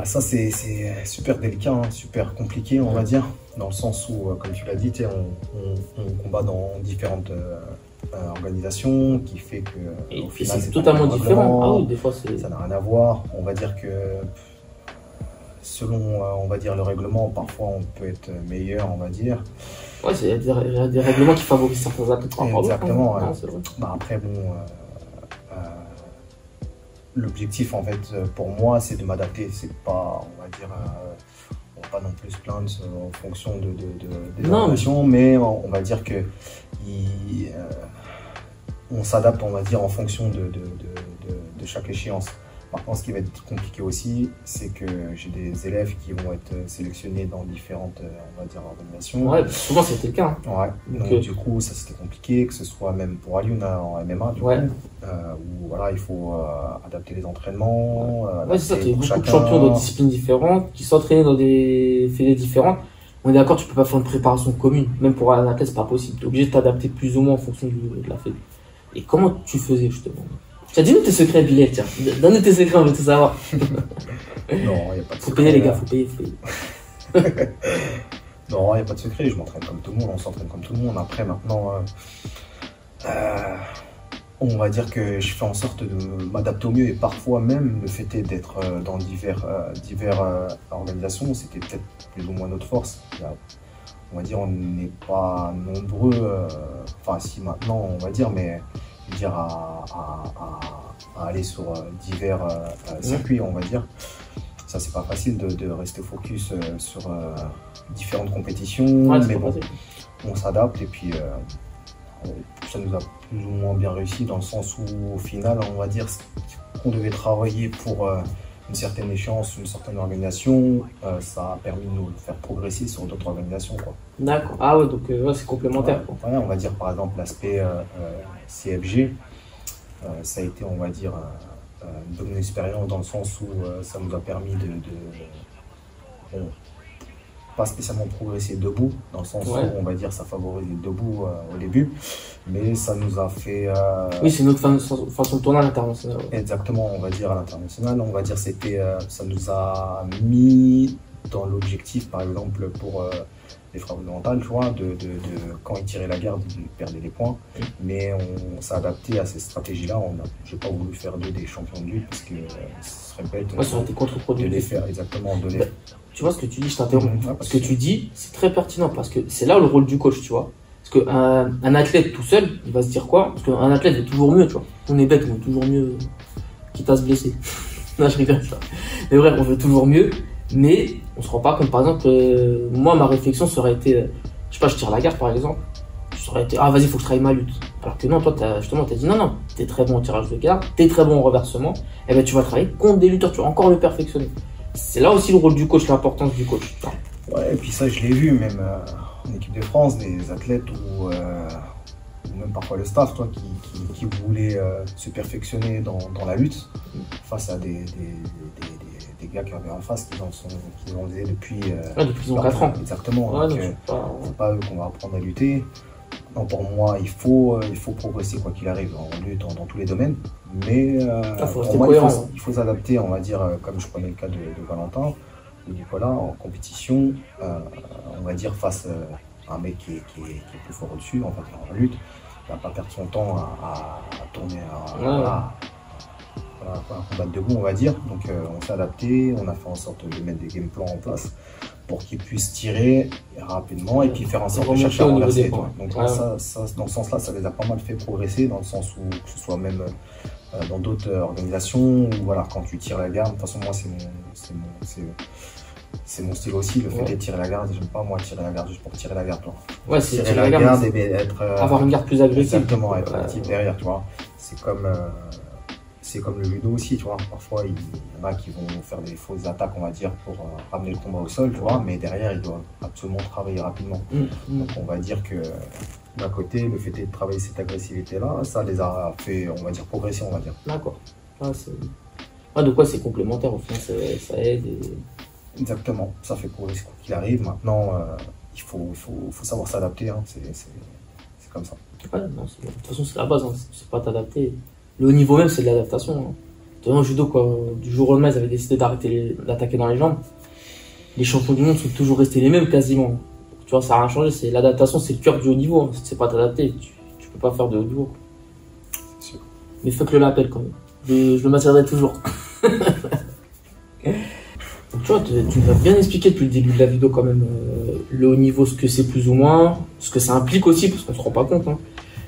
Ça c'est super délicat, hein, super compliqué, on va dire, dans le sens où, comme tu l'as dit, on combat dans différentes organisation qui fait que au final
c'est totalement différent. Ah oui, des fois
ça n'a rien à voir. On va dire que selon on va dire le règlement, parfois on peut être meilleur, on va dire.
Ouais, il y a des règlements qui favorisent certains athlètes.
Exactement. Après bon, l'objectif en fait pour moi c'est de m'adapter. C'est pas, on va dire, on va pas non plus se plaindre en fonction des organisations, mais on va dire que on s'adapte, on va dire, en fonction de chaque échéance. Maintenant, ce qui va être compliqué aussi, c'est que j'ai des élèves qui vont être sélectionnés dans différentes, on va dire, organisations.
Ouais, souvent c'était le cas.
Hein. Ouais. Donc du coup, ça c'était compliqué, que ce soit même pour Alioune en MMA, du coup, où voilà, il faut adapter les entraînements.
Ouais, c'est ça, tu as beaucoup de champions dans des disciplines différentes, qui s'entraînent dans des fédés différentes. On est d'accord, tu peux pas faire une préparation commune. Même pour un athlète, c'est pas possible. Tu es obligé de t'adapter plus ou moins en fonction de la fédé. Et comment tu faisais justement? Dis-nous tes secrets, Bilal, tiens. Donne-nous tes secrets, on veut tout savoir.
Non, il n'y a pas de secret.
Faut payer, les gars, faut payer.
Non, il n'y a pas de secret. Je m'entraîne comme tout le monde, on s'entraîne comme tout le monde. Après, maintenant, on va dire que je fais en sorte de m'adapter au mieux. Et parfois même, le fait d'être dans diverses organisations, c'était peut-être plus ou moins notre force. On va dire, on n'est pas nombreux, enfin si maintenant on va dire, mais je veux dire à aller sur divers circuits, on va dire. ça c'est pas facile de rester focus sur différentes compétitions,
Ouais, c'est
mais
pas
bon,
facile.
on s'adapte et puis ça nous a plus ou moins bien réussi dans le sens où au final, on va dire qu'on devait travailler pour une certaine échéance, une certaine organisation, ça a permis de nous faire progresser sur d'autres organisations, quoi.
D'accord. Ah ouais, donc ouais, c'est complémentaire. Quoi.
Ouais, on va dire par exemple l'aspect CFG, ça a été, on va dire, une bonne expérience dans le sens où ça nous a permis bon, pas spécialement progresser debout, dans le sens
Ouais.
où on va dire ça favorise le debout au début, mais ça nous a fait
Oui, c'est une autre façon de tourner à l'international. Ouais.
exactement, on va dire à l'international, on va dire c'était, ça nous a mis dans l'objectif, par exemple pour les frappes mentales, tu vois, quand ils tiraient la garde, ils perdaient les points, mais on s'est adapté à ces stratégies-là. J'ai pas voulu faire d'eux des champions de lutte parce que ce serait bête
Ouais, ça aurait été
de les
contre-productif.
faire exactement.
Bah, tu vois ce que tu dis, je t'interromps.
Ouais,
Ce que tu dis, c'est très pertinent parce que c'est là le rôle du coach, tu vois. Parce qu'un athlète tout seul, il va se dire quoi? Parce qu'un athlète veut toujours mieux, tu vois. On est bête, on veut toujours mieux, quitte à se blesser. Non, je rigole ça. Mais bref, on veut toujours mieux, mais on se rend pas compte. Par exemple, moi, ma réflexion serait été, je sais pas, je tire la garde par exemple. Ça aurait été, ah vas-y, faut que je travaille ma lutte. Alors que non, toi, t'as dit non, t'es très bon au tirage de garde, t'es très bon au reversement, et ben tu vas travailler contre des lutteurs, tu vas encore le perfectionner. C'est là aussi le rôle du coach, l'importance du coach.
Ouais, et puis ça, je l'ai vu même en équipe de France, des athlètes ou même parfois le staff, toi, qui voulaient se perfectionner dans la lutte face à des gars qui avaient en face, qui en faisaient depuis
Depuis ils ont 4 ans.
Exactement.
Ouais,
donc,
donc,
c'est pas eux qu'on va apprendre à lutter. Non, pour moi, il faut progresser quoi qu'il arrive en lutte, dans tous les domaines. Mais
faut
pour
rester
moi,
cohérent.
il faut s'adapter, on va dire, comme je prenais le cas de Valentin, de Nicolas, en compétition, on va dire, face à un mec qui est plus fort au-dessus, en fait, en lutte. Il va pas perdre son temps à tourner à combattre debout, on va dire. Donc on s'est adapté, on a fait en sorte de mettre des game plans en place pour qu'ils puissent tirer rapidement et puis faire en sorte de chercher à renverser. Donc ça, dans ce sens-là, ça les a pas mal fait progresser, dans le sens où, que ce soit même dans d'autres organisations, où voilà, quand tu tires la garde, de toute façon moi c'est mon style aussi, le fait de tirer la garde. J'aime pas moi tirer la garde juste pour tirer la garde. Toi.
Ouais, c'est
tirer la garde et être
avoir une garde plus agressive.
Exactement, être actif derrière, tu vois. C'est comme le judo aussi, tu vois. Parfois, il y en a qui vont faire des fausses attaques, on va dire, pour ramener le combat au sol, tu vois. Mais derrière, ils doivent absolument travailler rapidement. Donc, on va dire que d'un côté, le fait de travailler cette agressivité-là, ça les a fait, on va dire, progresser, on va dire.
D'accord. De quoi c'est complémentaire, au final, ça aide.
Exactement, ça fait progresser quoi qu'il arrive. Maintenant, il faut savoir s'adapter, hein. C'est comme ça.
Ouais, non, de toute façon, c'est la base, hein. C'est pas t'adapter. Le haut niveau même, c'est de l'adaptation. Hein. Tu vois, en judo, quoi, du jour au lendemain, ils avaient décidé d'attaquer dans les jambes. Les champions du monde sont toujours restés les mêmes quasiment. Tu vois, ça n'a rien changé. C'est l'adaptation, c'est le cœur du haut niveau. Hein. C'est pas t'adapter. Tu peux pas faire de haut niveau.
C'est sûr.
Mais fuck le lapel quand même. Je le maintiendrai toujours. Donc, tu vois, tu nous as bien expliqué depuis le début de la vidéo quand même le haut niveau, ce que c'est plus ou moins, ce que ça implique aussi, parce qu'on se rend pas compte. Hein.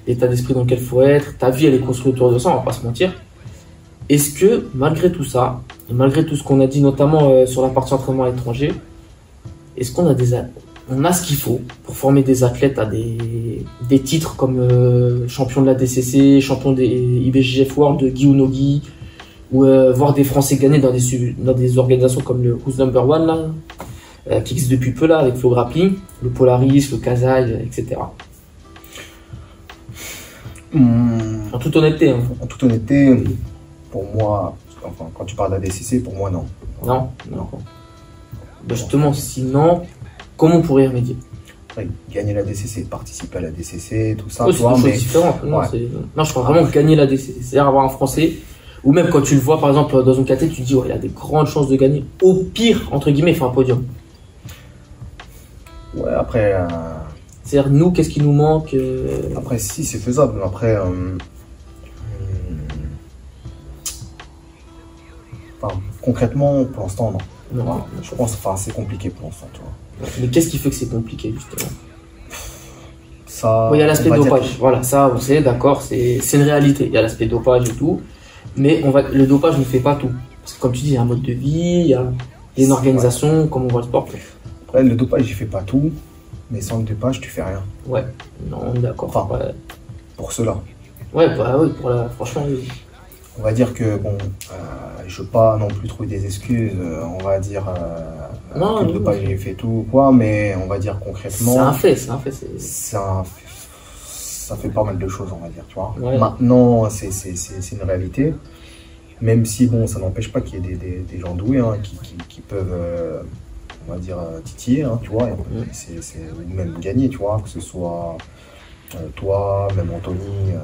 L'état d'esprit dans lequel il faut être, ta vie elle est construite autour de ça, on va pas se mentir. Est-ce que malgré tout ça, et malgré tout ce qu'on a dit notamment sur la partie entraînement à l'étranger, est-ce qu'on a on a ce qu'il faut pour former des athlètes à des titres comme champion de la DCC, champion des IBJJF World, de Guy ou No Guy, ou voir des Français gagner dans des organisations comme le Who's Number One là, qui existe depuis peu là avec Flow Grappling, le Polaris, le Kazai, etc. En toute honnêteté. Hein.
En toute honnêteté, pour moi, enfin, quand tu parles de la DCC, pour moi, non.
Non. Ben justement, sinon, comment on pourrait y remédier?
Après, gagner la DCC, participer à la DCC, tout ça,
c'est
toi,
des
mais...
choses différentes. Non,
Ouais.
Non, je parle vraiment de gagner la DCC. C'est-à-dire avoir un Français, ou même quand tu le vois, par exemple, dans une KT, tu te dis, ouais, il a des grandes chances de gagner. Au pire, entre guillemets, il fait un podium.
Ouais, après...
C'est-à-dire, nous, qu'est-ce qui nous manque
Après, si, c'est faisable. Après, enfin, concrètement, pour l'instant, non.
Non.
Je pense que c'est compliqué pour l'instant, tu vois.
Mais qu'est-ce qui fait que c'est compliqué, justement?
Ça,
Il y a l'aspect
on va dire
dopage. Voilà, ça, on sait, d'accord, c'est une réalité. Il y a l'aspect dopage et tout. Mais le dopage ne fait pas tout. Parce que comme tu dis, il y a un mode de vie, il y a Il y a une organisation, comme on voit le sport.
Après, le dopage, il fait pas tout, mais sans le dopage, tu fais rien.
Ouais, non, on est d'accord.
Enfin,
ouais.
Pour cela.
Ouais, bah oui, franchement, oui.
On va dire que, bon, je veux pas non plus trouver des excuses, on va dire
Non,
que le dopage, il fait tout, quoi, mais on va dire concrètement.
C'est un fait.
Ça fait pas mal de choses, on va dire, tu vois.
Ouais.
Maintenant, c'est une réalité. Même si, bon, ça n'empêche pas qu'il y ait des gens doués hein, qui peuvent, on va dire, titiller, hein, tu vois. C'est même gagner, tu vois, que ce soit toi, même Anthony,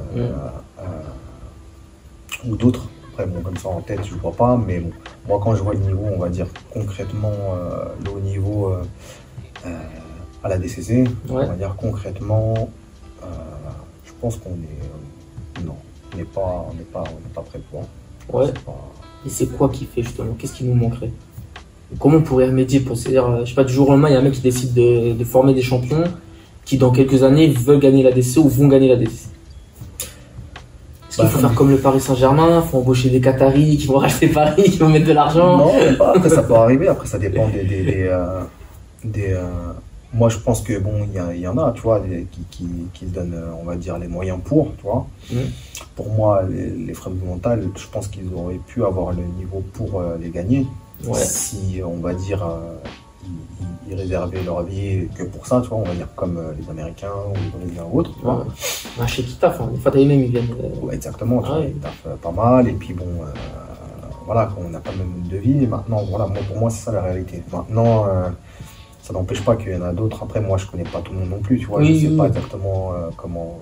ou d'autres. Après, bon, comme ça en tête, je vois pas, mais bon, moi, quand je vois le niveau, on va dire concrètement, le haut niveau à la DCC, on va dire concrètement, je pense qu'on est. Non, on n'est pas prêt pour.
Ouais. Et c'est quoi qui fait justement? Qu'est-ce qui nous manquerait? Comment on pourrait remédier pour, c'est-à-dire, je sais pas, du jour au lendemain, il y a un mec qui décide de former des champions qui, dans quelques années, veulent gagner la DCC ou vont gagner la DCC. Est-ce qu'il faut faire comme le Paris Saint-Germain, il faut embaucher des Qataris qui vont racheter Paris, qui vont mettre de l'argent?
Non, après ça peut arriver, après ça dépend des moi je pense que bon, il y en a, tu vois, qui se donnent, on va dire, les moyens pour, tu vois. Pour moi, les frères mentales, je pense qu'ils auraient pu avoir le niveau pour les gagner.
Ouais.
Si, on va dire, ils réservaient leur vie que pour ça, tu vois, on va dire comme les Américains ou les Brésiliens ou autres, tu vois.
Un chèque qui taffe, hein. Des fois, même ils viennent.
Ouais, exactement, tu vois, ils taffent pas mal, et puis bon, voilà, on n'a pas le même de vie, et maintenant, voilà, pour moi, c'est ça la réalité. Maintenant, ça n'empêche pas qu'il y en a d'autres. Après, moi, je connais pas tout le monde non plus, tu vois, je sais pas exactement comment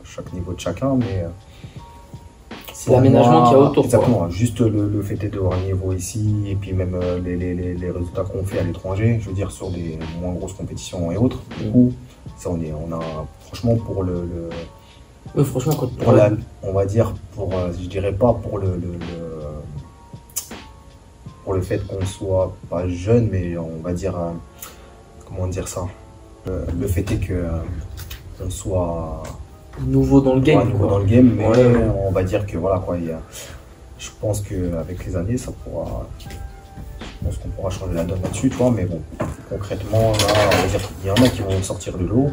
chaque niveau de chacun, mais.
C'est l'aménagement qu'il y a autour.
Exactement, quoi. Juste le fait de voir un niveau ici, et puis même les résultats qu'on fait à l'étranger, je veux dire sur des moins grosses compétitions et autres. Du coup, ça on a franchement pour
oui, franchement,
on va dire pour, je dirais pas pour le fait qu'on soit pas jeune, mais on va dire, comment dire ça, le fait est que on soit
nouveau dans le game.
Nouveau dans le game, mais on va dire que voilà quoi, je pense qu'avec les années, ça pourra. Je pense qu'on pourra changer la donne là-dessus, tu vois, mais bon, concrètement, là, on va dire qu'il y en a qui vont sortir de l'eau,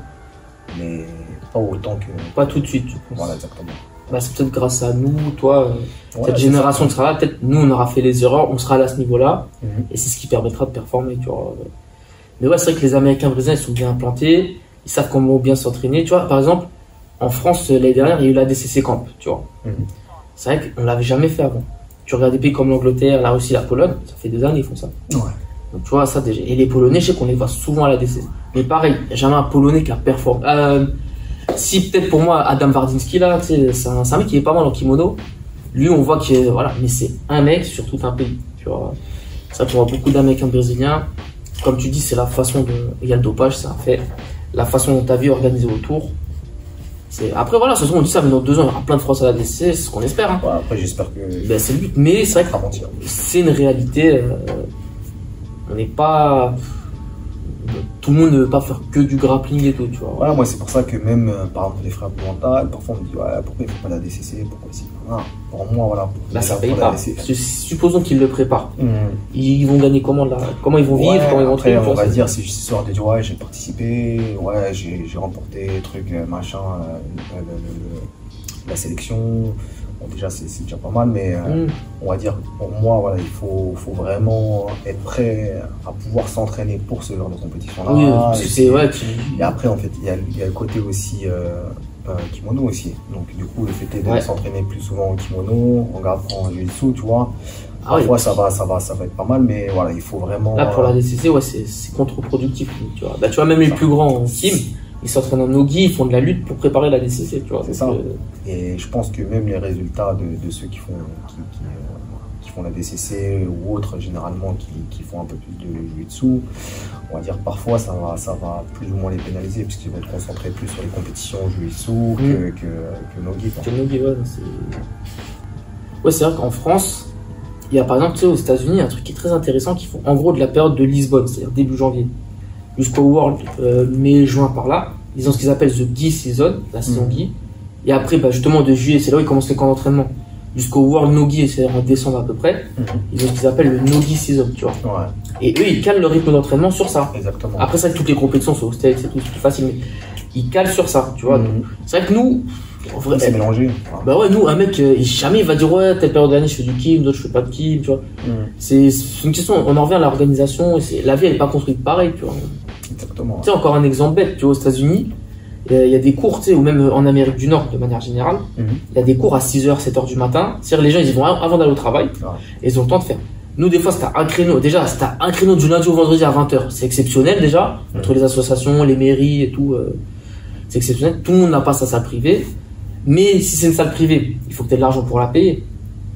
mais pas autant que.
Pas tout de suite, tu penses.
Voilà, exactement.
Bah, c'est peut-être grâce à nous, toi, cette génération sera là, peut-être nous on aura fait les erreurs, on sera là à ce niveau-là, et c'est ce qui permettra de performer, tu vois. Mais ouais, c'est vrai que les Américains brésiliens, ils sont bien implantés, ils savent comment bien s'entraîner, tu vois, par exemple. En France, l'année dernière, il y a eu la DCC Camp, tu vois. C'est vrai qu'on ne l'avait jamais fait avant. Tu regardes des pays comme l'Angleterre, la Russie, la Pologne, ça fait des années qu'ils font ça.
Ouais.
Donc tu vois, ça déjà. Et les Polonais, je sais qu'on les voit souvent à la DCC. Mais pareil, il n'y a jamais un Polonais qui a performé. Si, peut-être pour moi, Adam Wardzinski, là, c'est un mec qui est pas mal en kimono. Lui, on voit qu'il est, voilà, mais c'est un mec sur tout un pays, tu vois. Ça, tu vois beaucoup d'Américains brésiliens. Comme tu dis, c'est la façon dont, il y a le dopage, c'est un fait. La façon dont ta vie est organisée autour. Après voilà, ce soir on dit ça, mais dans 2 ans il y aura plein de France à la DCC, c'est ce qu'on espère. Hein.
Ouais, après j'espère que.
Ben, c'est le but, mais c'est vrai que c'est une réalité. On n'est pas. Tout le monde ne veut pas faire que du grappling et tout, tu vois.
Voilà, moi c'est pour ça que même par exemple les frères mentales, parfois on me dit ouais, pourquoi il ne faut pas la DCC, pourquoi ici. Pour moi voilà.
Là ça paye pas. Supposons qu'ils le préparent. Ils vont gagner comment là? Comment ils vont vivre? Comment ils vont
après, on va dire, c'est juste histoire de dire ouais, j'ai participé, ouais, j'ai remporté truc, machin, la sélection. Bon, déjà c'est déjà pas mal, mais on va dire pour moi voilà, il faut vraiment être prêt à pouvoir s'entraîner pour ce genre de compétition là.
Oui,
et après en fait il y a le côté aussi kimono aussi, donc du coup le fait de s'entraîner plus souvent en kimono, en jiu-jitsu, tu vois. Parfois ça va être pas mal, mais voilà, il faut vraiment.
Là pour la DCC, ouais, c'est contre-productif, tu vois. Bah, tu vois, même les plus grands en team, ils s'entraînent en nogi, ils font de la lutte pour préparer la DCC, tu vois.
C'est ça. Et je pense que même les résultats de ceux qui font la DCC ou autres, généralement, qui font un peu plus de jiu-jitsu, on va dire parfois ça va plus ou moins les pénaliser, puisqu'ils vont être concentrés plus sur les compétitions jiu-jitsu que nogi.
Que nogi, ouais. Ouais, c'est vrai qu'en France, il y a par exemple, tu sais, aux États-Unis, un truc qui est très intéressant qu'ils font en gros de la période de Lisbonne, c'est-à-dire début janvier, jusqu'au World, mai-juin par là. Ils ont ce qu'ils appellent the gi season, la saison gi. Et après, bah, justement, de juillet, c'est là où ils commencent les camps d'entraînement. jusqu'au World Nogi, c'est-à-dire en décembre à peu près. Ils ont ce qu'ils appellent le Nogi Season, tu vois.
Ouais,
Et eux, ils calent le rythme d'entraînement sur ça.
exactement.
Après ça, toutes les compétitions sont c'est tout, c'est plus facile, mais ils calent sur ça, tu vois.
Mhm.
C'est vrai que nous, en vrai,
C'est mélangé.
bah ouais, nous, un mec, jamais il va dire ouais, telle période d'année je fais du kim, d'autres je fais pas de kim, tu vois. C'est une question, on en revient à l'organisation, la vie elle est pas construite pareil, tu vois.
Exactement.
Tu sais, encore un exemple bête, tu vois, aux États-Unis, il y a des cours, tu sais, ou même en Amérique du Nord de manière générale, il y a des cours à 6h, 7h du matin, c'est-à-dire les gens ils y vont avant d'aller au travail, et ils ont le temps de faire. Nous, des fois, c'est un créneau, déjà, c'est un créneau du lundi au vendredi à 20h, c'est exceptionnel déjà, entre les associations, les mairies et tout, c'est exceptionnel, tout le monde n'a pas sa salle privée, mais si c'est une salle privée, il faut que tu aies de l'argent pour la payer.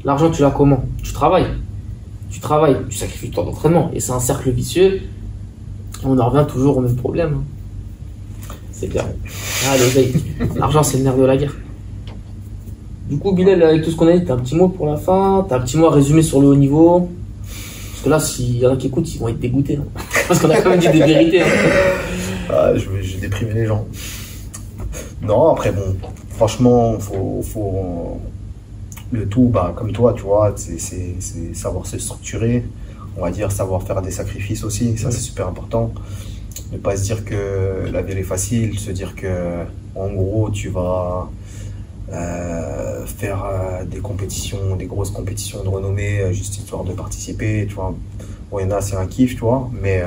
L'argent, tu l'as comment? Tu travailles, tu sacrifies le temps d'entraînement, et c'est un cercle vicieux, et on en revient toujours au même problème. C'est clair. Ah, l'oseille. L'argent, c'est le nerf de la guerre. Du coup, Bilal, avec tout ce qu'on a dit, t'as un petit mot pour la fin? T'as un petit mot à résumer sur le haut niveau? Parce que là, s'il y en a qui écoutent, ils vont être dégoûtés. Hein. Parce qu'on a quand même dit des vérités. Hein.
Ah, je vais déprimer les gens. Non, après, bon, franchement, faut le tout, bah, comme toi, tu vois, c'est savoir se structurer, on va dire, savoir faire des sacrifices aussi, ça c'est super important. Ne pas se dire que la vie elle est facile, se dire que en gros tu vas faire des compétitions, des grosses compétitions de renommée juste histoire de participer, tu vois. Bon, il y en a, c'est un kiff, tu vois, mais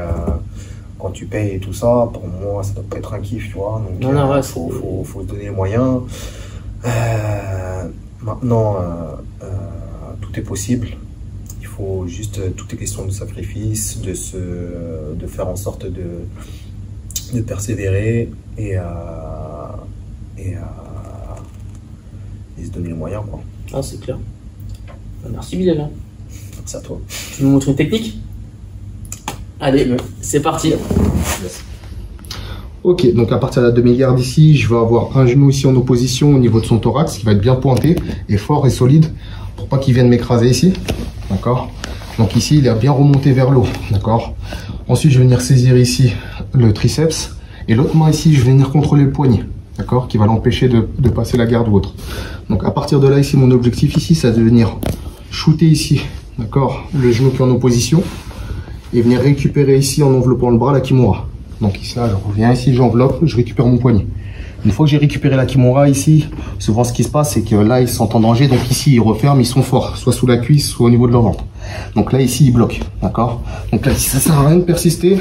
quand tu payes et tout ça, pour moi ça doit pas être un kiff, tu vois. Donc
ouais,
faut se donner les moyens. Maintenant, tout est possible. Il faut juste, tout est question de sacrifice, de faire en sorte de persévérer et se donner les moyens, quoi.
Ah, c'est clair. Merci, Bilal. Hein.
Merci à toi.
Tu nous montres une technique? Allez, c'est parti.
Ok, donc à partir de la demi-garde ici, je vais avoir un genou ici en opposition au niveau de son thorax qui va être bien pointé et fort et solide pour pas qu'il vienne m'écraser ici. D'accord? Donc ici, il est bien remonté vers l'eau. D'accord? Ensuite, je vais venir saisir ici le triceps et l'autre main ici, je vais venir contrôler le poignet. D'accord? Qui va l'empêcher de passer la garde ou autre. Donc à partir de là, ici, mon objectif ici, c'est de venir shooter ici. D'accord? Le genou qui est en opposition et venir récupérer ici en enveloppant le bras la kimura. Donc ici, là, je reviens ici, j'enveloppe, je récupère mon poignet. Une fois que j'ai récupéré la kimura ici, souvent ce qui se passe, c'est que là, ils sont en danger. Donc ici, ils referment, ils sont forts, soit sous la cuisse, soit au niveau de leur ventre. Donc là, ici, ils bloquent. D'accord? Donc là, ça sert à rien de persister.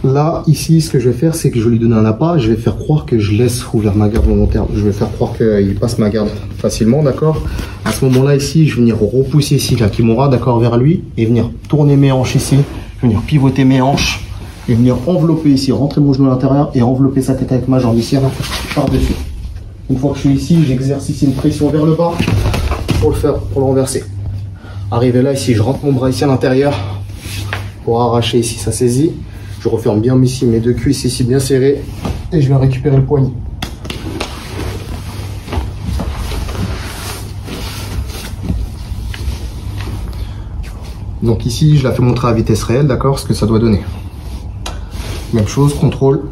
Là, ici, ce que je vais faire, c'est que je vais lui donner un appât. Je vais faire croire que je laisse ouvert ma garde volontaire. Je vais faire croire qu'il passe ma garde facilement, d'accord? À ce moment-là, ici, je vais venir repousser ici la kimura, d'accord, vers lui. Et venir tourner mes hanches ici. Je vais venir pivoter mes hanches. Et venir envelopper ici, rentrer mon genou à l'intérieur et envelopper sa tête avec ma jambe ici par-dessus. Une fois que je suis ici, j'exerce ici une pression vers le bas pour le renverser. Arrivé là, ici, je rentre mon bras ici à l'intérieur pour arracher ici sa saisie. Je referme bien ici mes deux cuisses ici bien serrées et je viens récupérer le poignet. Donc ici, je la fais montrer à vitesse réelle, d'accord, ce que ça doit donner. Même chose, contrôle.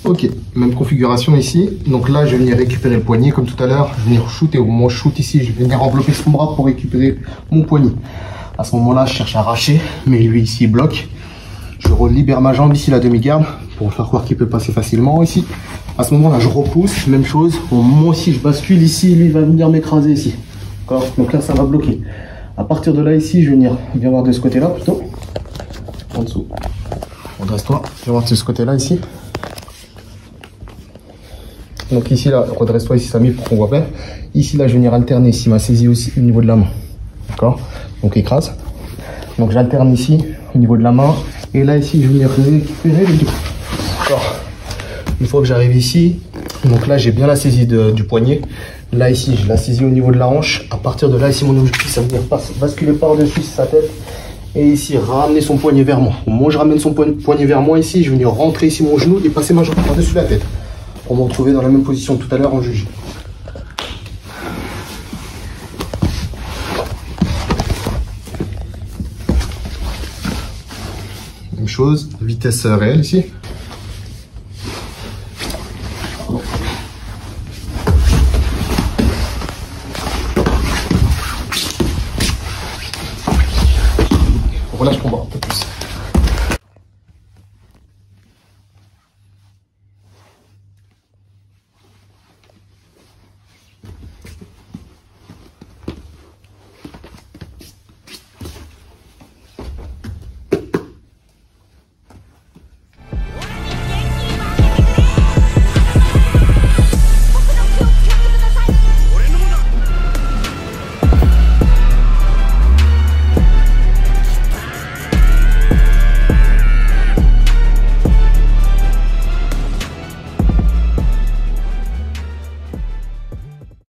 Ok, même configuration ici. Donc là, je vais venir récupérer le poignet comme tout à l'heure. Je vais venir shooter. Au moment où je shoot ici, je vais venir envelopper son bras pour récupérer mon poignet. À ce moment-là, je cherche à arracher, mais lui ici il bloque. Je relibère ma jambe ici, la demi-garde, pour faire croire qu'il peut passer facilement ici. À ce moment-là, je repousse, même chose. Au moment où je bascule ici, lui va venir m'écraser ici. D'accord? Donc là, ça va bloquer. À partir de là, ici, je vais venir voir de ce côté-là plutôt. En dessous. Redresse-toi. Viens voir de ce côté-là ici. Donc ici, là, redresse-toi ici, Samy, pour qu'on voit bien. Ici, là, je vais venir alterner ici ma saisie aussi au niveau de la main. D'accord? Donc écrase. Donc j'alterne ici au niveau de la main. Et là, ici, je vais venir récupérer le dos. D'accord? Une fois que j'arrive ici, donc là j'ai bien la saisie du poignet. Là ici, je la saisis au niveau de la hanche. À partir de là, ici, mon objectif, c'est de venir basculer par-dessus sa tête. Et ici, ramener son poignet vers moi. Au moment où je ramène son poignet vers moi ici, je vais venir rentrer ici mon genou et passer ma jambe par-dessus la tête. Pour me retrouver dans la même position que tout à l'heure en juge. chose, vitesse réelle ici. Relâche ton bras un peu plus.